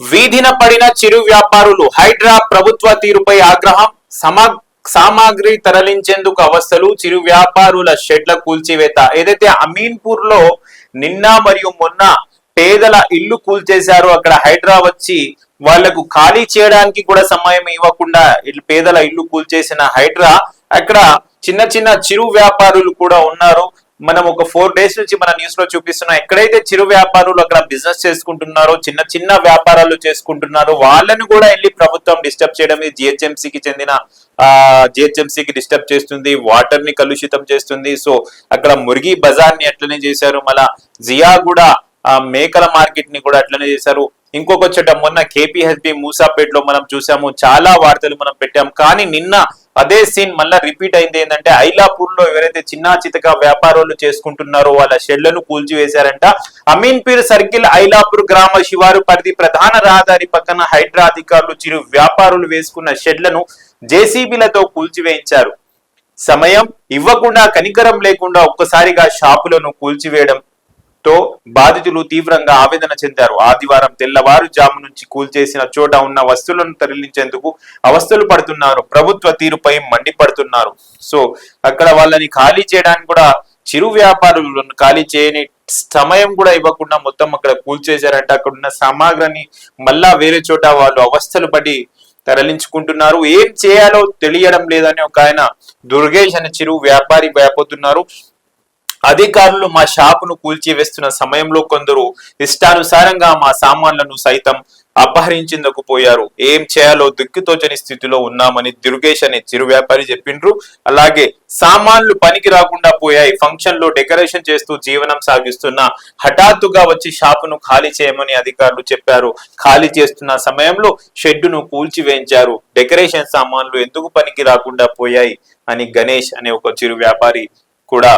వీధిన పడిన చిరు వ్యాపారులు హైడ్రా ప్రభుత్వ తీరుపై ఆగ్రహం. సామాగ్రి తరలించేందుకు అవస్థలు, చిరు వ్యాపారుల షెడ్ల కూల్చివేత. ఏదైతే అమీన్పూర్ లో నిన్న మరియు మొన్న పేదల ఇల్లు కూల్చేశారో, అక్కడ హైడ్రా వచ్చి వాళ్లకు ఖాళీ చేయడానికి కూడా సమయం ఇవ్వకుండా పేదల ఇల్లు కూల్చేసిన హైడ్రా, అక్కడ చిన్న చిన్న చిరు వ్యాపారులు కూడా ఉన్నారు. మనం ఒక 4 days నుంచి మన న్యూస్ లో చూపిస్తున్నాం. ఎక్కడైతే చిరు వ్యాపారులు అక్కడ బిజినెస్ చేసుకుంటున్నారో, చిన్న చిన్న వ్యాపారాలు చేసుకుంటున్నారో, వాళ్ళని కూడా వెళ్ళి ప్రభుత్వం డిస్టర్బ్ చేయడం. జిహెచ్ఎంసీకి చెందిన జిహెచ్ఎంసీకి డిస్టర్బ్ చేస్తుంది, వాటర్ ని కలుషితం చేస్తుంది. సో అక్కడ మురిగి బజార్ ని అట్లనే చేశారు, మళ్ళా జియా కూడా మేకల మార్కెట్ ని కూడా అట్లనే చేశారు. ఇంకొక చోట మొన్న కేపీహెచ్బి మూసాపేట్ లో మనం చూసాము, చాలా వార్తలు మనం పెట్టాం. కానీ నిన్న అదే సీన్ మళ్ళా రిపీట్ అయింది. ఏంటంటే ఐలాపూర్ లో ఎవరైతే చిన్న చితక వ్యాపారాలు చేసుకుంటున్నారో వాళ్ళ షెడ్లను కూల్చివేశారంట. అమీన్పీర్ సర్కిల్ ఐలాపూర్ గ్రామ శివారు పరిధి ప్రధాన రహదారి పక్కన హైడ్రా అధికారులు చిరు వ్యాపారులు వేసుకున్న షెడ్లను జేసీబీలతో కూల్చివేయించారు. సమయం ఇవ్వకుండా, కనికరం లేకుండా ఒక్కసారిగా షాపులను కూల్చివేయడం తో బాధితులు తీవ్రంగా ఆవేదన చెందారు. ఆదివారం తెల్లవారుజాము నుంచి కూల్చేసిన చోట ఉన్న వస్తువులను తరలించేందుకు అవస్థలు పడుతున్నారు. ప్రభుత్వ తీరుపై మండిపడుతున్నారు. సో అక్కడ వాళ్ళని ఖాళీ చేయడానికి కూడా, చిరు వ్యాపారులను ఖాళీ చేయని సమయం కూడా ఇవ్వకుండా మొత్తం అక్కడ కూల్చేశారంట. అక్కడ ఉన్న సామాగ్రిని మళ్ళా వేరే చోట వాళ్ళు అవస్థలు పడి తరలించుకుంటున్నారు. ఏం చేయాలో తెలియడం లేదని ఒక ఆయన దుర్గేష్ అనే చిరు వ్యాపారి భయపోతున్నారు. అధికారులు మా షాపును కూల్చివేస్తున్న సమయంలో కొందరు ఇష్టానుసారంగా మా సామాన్లను సైతం అపహరించేందుకు పోయారు. ఏం చేయాలో దిక్కుతోచని స్థితిలో ఉన్నామని దుర్గేష్ అనే చిరు వ్యాపారి చెప్పిండ్రు. అలాగే సామాన్లు పనికి రాకుండా పోయాయి. ఫంక్షన్ లో డెకరేషన్ చేస్తూ జీవనం సాగిస్తున్న హఠాత్తుగా వచ్చి షాపును ఖాళీ చేయమని అధికారులు చెప్పారు. ఖాళీ చేస్తున్న సమయంలో షెడ్డును కూల్చివేయించారు. డెకరేషన్ సామాన్లు ఎందుకు పనికి రాకుండా పోయాయి అని గణేష్ అనే ఒక చిరు వ్యాపారి కూడా